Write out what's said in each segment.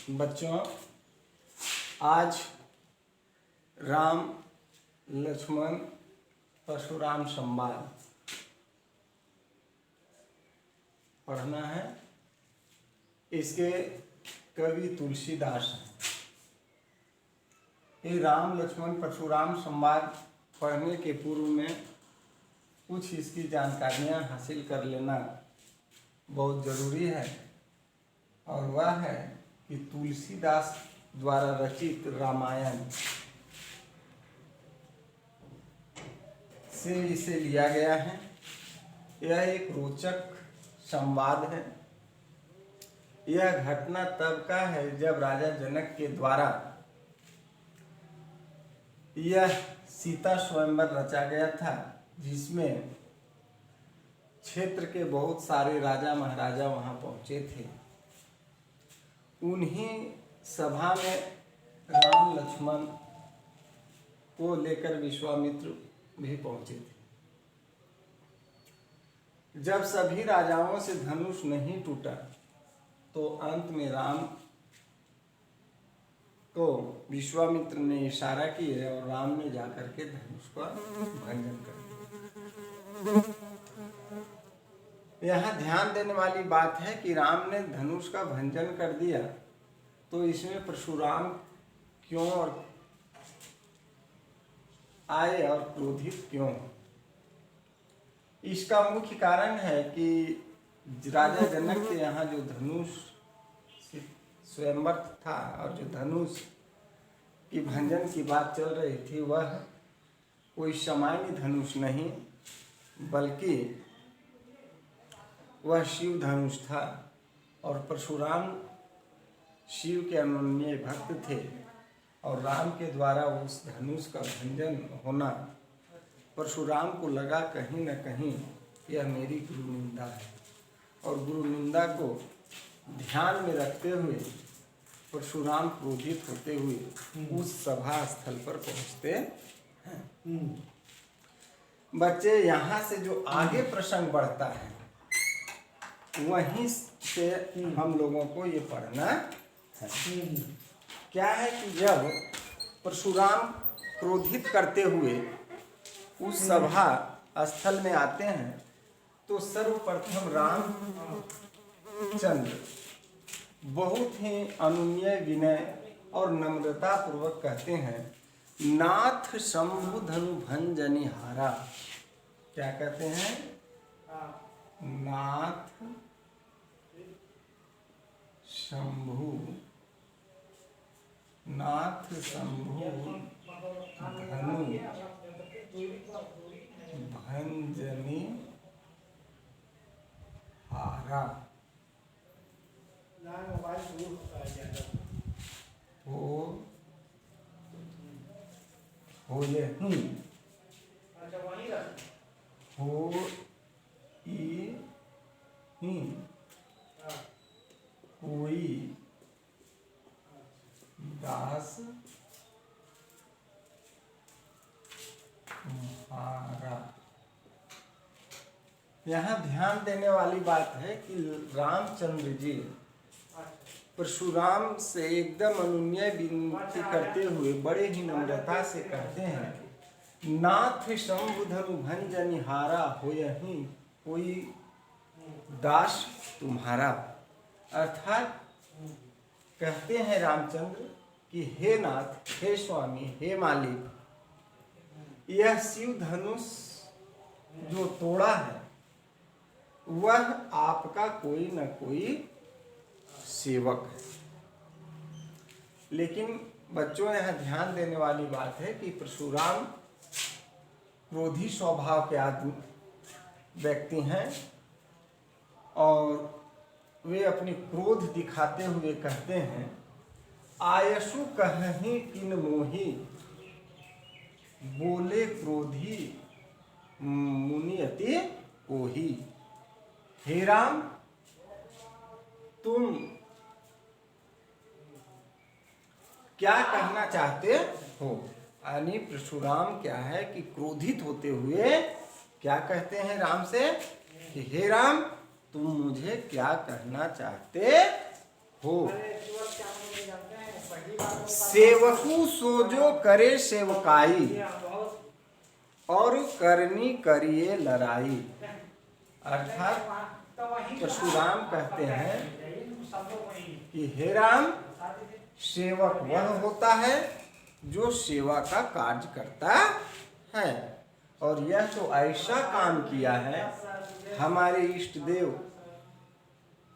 बच्चों, आज राम लक्ष्मण परशुराम संवाद पढ़ना है। इसके कवि तुलसीदास हैं। ये राम लक्ष्मण परशुराम संवाद पढ़ने के पूर्व में कुछ इसकी जानकारियां हासिल कर लेना बहुत ज़रूरी है, और वह है कि तुलसीदास द्वारा रचित रामायण से इसे लिया गया है। यह एक रोचक संवाद है। यह घटना तब का है जब राजा जनक के द्वारा यह सीता स्वयंवर रचा गया था, जिसमें क्षेत्र के बहुत सारे राजा महाराजा वहां पहुंचे थे। उन्हीं सभा में राम लक्ष्मण को लेकर विश्वामित्र भी पहुंचे थे। जब सभी राजाओं से धनुष नहीं टूटा तो अंत में राम को विश्वामित्र ने इशारा किया और राम ने जाकर के धनुष का भंजन कर दिया। यहाँ ध्यान देने वाली बात है कि राम ने धनुष का भंजन कर दिया, तो इसमें परशुराम क्यों और आए और क्रोधित क्यों? इसका मुख्य कारण है कि राजा जनक के यहाँ जो धनुष स्वयंवर था और जो धनुष की भंजन की बात चल रही थी, वह कोई सामान्य धनुष नहीं बल्कि वह शिव धनुष था। और परशुराम शिव के अनन्य भक्त थे, और राम के द्वारा उस धनुष का भंजन होना परशुराम को लगा कहीं न कहीं यह मेरी गुरु निंदा है। और गुरु निंदा को ध्यान में रखते हुए परशुराम क्रोधित होते हुए उस सभा स्थल पर पहुंचते हैं। बच्चे, यहाँ से जो आगे प्रसंग बढ़ता है वहीं से हम लोगों को ये पढ़ना है। क्या है कि जब परशुराम क्रोधित करते हुए उस सभा स्थल में आते हैं तो सर्वप्रथम रामचंद्र बहुत ही अनुनय विनय और नम्रता पूर्वक कहते हैं, नाथ शंभु धनु भंजनि हारा। क्या कहते हैं? नाथ शंभु धनु भंजनि हारा। हो ये हो ई कोई दास तुम्हारा। यहाँ ध्यान देने वाली बात है कि रामचंद्र जी परशुराम से एकदम अनुनय विनती करते हुए बड़े ही नम्रता से कहते हैं, नाथ शंभु धनु भंजनि हारा, होयहि कोई दास तुम्हारा। अर्थात कहते हैं रामचंद्र कि हे नाथ, हे स्वामी, हे मालिक, यह शिव धनुष जो तोड़ा है वह आपका कोई न कोई सेवक है। लेकिन बच्चों, यहाँ ध्यान देने वाली बात है कि परशुराम क्रोधी स्वभाव के आदमी व्यक्ति हैं, और वे अपनी क्रोध दिखाते हुए कहते हैं, आयसु कहीं किन मोही, बोले क्रोधी मुनि अति कोही। हे राम, तुम क्या कहना चाहते हो? यानी परशुराम क्या है कि क्रोधित होते हुए क्या कहते हैं राम से कि हे राम, तुम मुझे क्या कहना चाहते हो? सेवकू सो जो करे सेवकाई, और करनी करिए लड़ाई। अर्थात परशुराम कहते हैं कि हे राम, सेवक वह होता है जो सेवा का कार्य करता है, और यह जो ऐसा काम किया है, हमारे इष्ट देव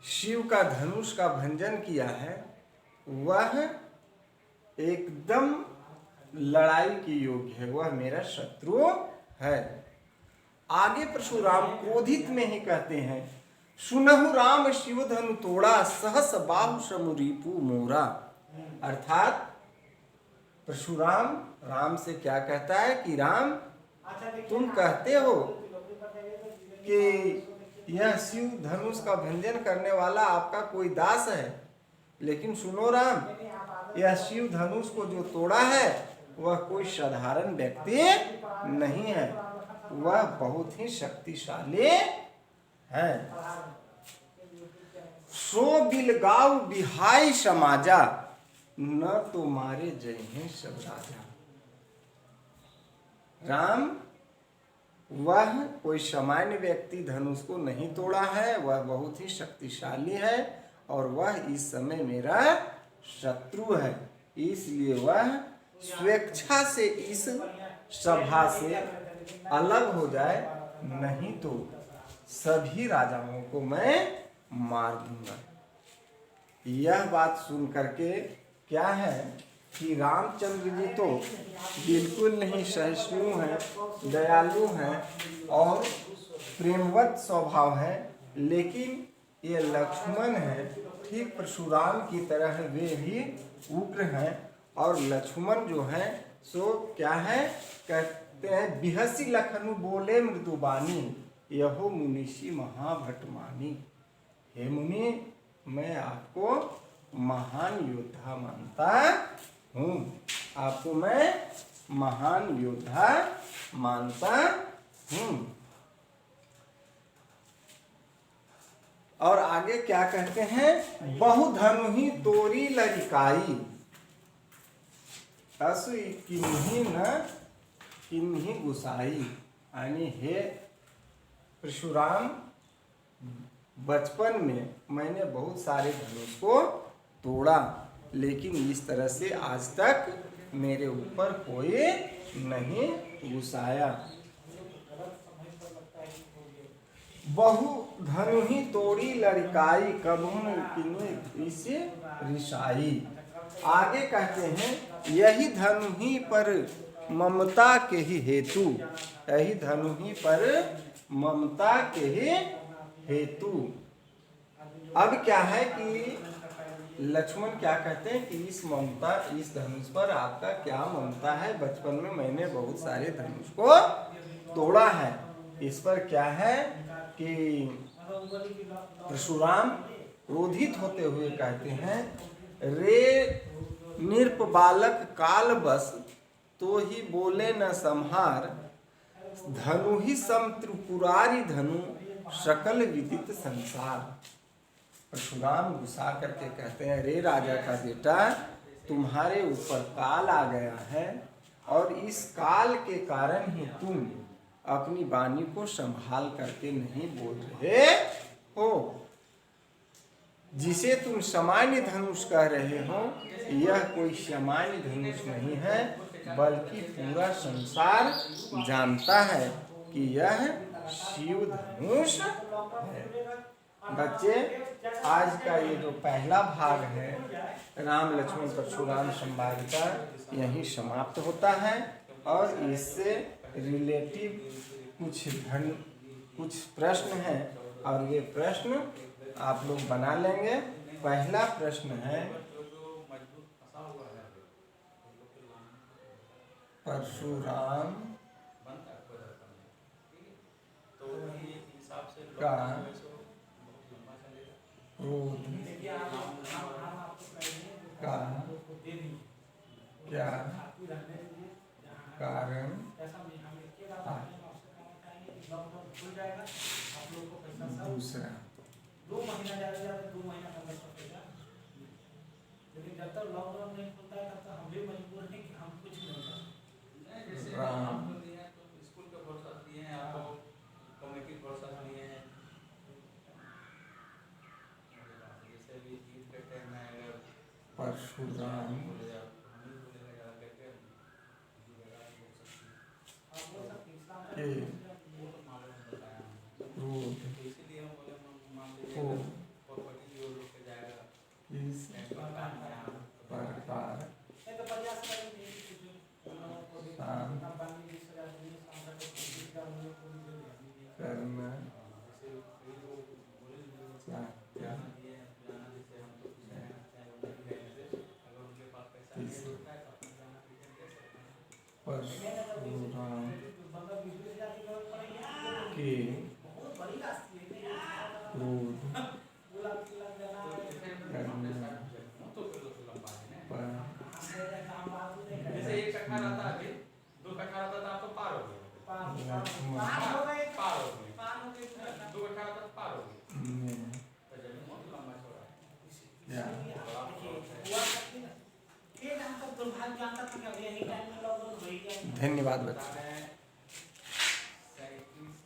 शिव का धनुष का भंजन किया है, वह एकदम लड़ाई की योग्य है, वह मेरा शत्रु है। आगे परशुराम क्रोधित में ही कहते हैं, सुनहु राम शिव धनु तोड़ा, सहस बाहु समुरीपु मोरा। अर्थात परशुराम राम से क्या कहता है कि राम, तुम कहते हो कि यह शिव धनुष का भंजन करने वाला आपका कोई दास है, लेकिन सुनो राम, यह शिव धनुष को जो तोड़ा है वह कोई साधारण व्यक्ति नहीं है, वह बहुत ही शक्तिशाली है। सो बिलगाव बिहाई समाजा, न तो मारे जय हैं सब राजा। राम, वह कोई सामान्य व्यक्ति धनुष को नहीं तोड़ा है, वह बहुत ही शक्तिशाली है, और वह इस समय मेरा शत्रु है, इसलिए वह स्वेच्छा से इस सभा से अलग हो जाए, नहीं तो सभी राजाओं को मैं मार दूंगा। यह बात सुन करके क्या है कि रामचंद्र जी तो बिल्कुल नहीं सहिष्णु हैं, दयालु हैं और प्रेमवत स्वभाव है, लेकिन ये लक्ष्मण है ठीक परशुराम की तरह वे भी उग्र हैं। और लक्ष्मण जो है सो क्या है, कहते हैं बिहसी लखनु बोले मृदुबानी, यहो मुनिषि महाभट मानी। हे मुनि, मैं आपको महान योद्धा मानता हूँ, आपको मैं महान योद्धा मानता हूँ। और आगे क्या कहते हैं, बहुधनु ही तोरी लरिकाई, असु किन्हीं न किन्हीं गुसाई। यानी हे परशुराम, बचपन में मैंने बहुत सारे धनुष को तोड़ा, लेकिन इस तरह से आज तक मेरे ऊपर कोई नहीं गुस्साया। बहु धनु ही तोड़ी लड़काई, कबहुन किन्हीं इसे रिसाई। आगे कहते हैं, यही धनु ही पर ममता के ही हेतु, यही धनु ही पर ममता के ही हेतु। अब क्या है कि लक्ष्मण क्या कहते हैं कि इस ममता, इस धनुष पर आपका क्या ममता है, बचपन में मैंने बहुत सारे धनुष को तोड़ा है। इस पर क्या है कि परशुराम क्रोधित होते हुए कहते हैं, रे नृप बालक काल बस, तो ही बोले न संहार, धनु ही सम त्रिपुरारी धनु, सकल विदित संसार। परशुराम गुस्सा करके कहते हैं, रे राजा का बेटा, तुम्हारे ऊपर काल आ गया है, और इस काल के कारण ही तुम अपनी वाणी को संभाल करके नहीं बोल रहे हो। जिसे तुम सामान्य धनुष कह रहे हो, यह कोई सामान्य धनुष नहीं है, बल्कि पूरा संसार जानता है कि यह शिव धनुष है। बच्चे, आज का ये जो पहला भाग है राम लक्ष्मण परशुराम संवाद का, यही समाप्त होता है। और इससे रिलेटिव कुछ प्रश्न हैं, और ये प्रश्न आप लोग बना लेंगे। पहला प्रश्न है, परशुराम का क्रोध का क्या कारण दूसरा जब तक लॉकडाउन नहीं खुलता है तब तक हम भी मजबूर हैं कि हम कुछ नहीं कर सकते। जैसे राम। आपको दिए हैं तो स्कूल का भरोसा दिए हैं, आपको कमेटी भरोसा दिए हैं। जैसे भी ईद के टाइम में अगर परशुराम बोले आप हम ही बोलेगा ज़्यादा कहते हैं दूसरी जगह बोल सकती है। आप बोल सकते हैं इस्लाम का के वो तो मालूम बताया हमको, क्रोध तो इसीलिए हम बोले मान लीजिए को अगर प्रॉपर्टी की ओर लेके जाएगा इस प्रकार प्रकार नहीं तो प्रयास करेंगे कि जो शाम बानी 20,000 दिए शाम का तो 20,000 हम लोग को भी दे देंगे। करना जैसे कई लोग बोले चाहते जाना दिए जाना, जैसे हम तो कुछ रहना चाहे वो नहीं रहने से, अगर उनके पास पैसा नहीं होता है तो अपना जाना दे सकते हैं। परशुराम बंदा 20,000 की जरूरत पड़ेगी के बहुत बड़ी राशि है क्रोध बोला कि लग जाना है तो फिर तो लंबा है ना। पर जैसे एक कट्ठा रहता है, अभी 2 कट्ठा रहता था, आप तो पार हो गए, पार हो गए पार हो गए, 2 कट्ठा रहता तो पार हो गए। में तो जमीन बहुत लंबा चौड़ा है। या दुर्भाग्य आता था कि यही टाइम में लॉकडाउन हो ही गया। धन्यवाद बच्चों।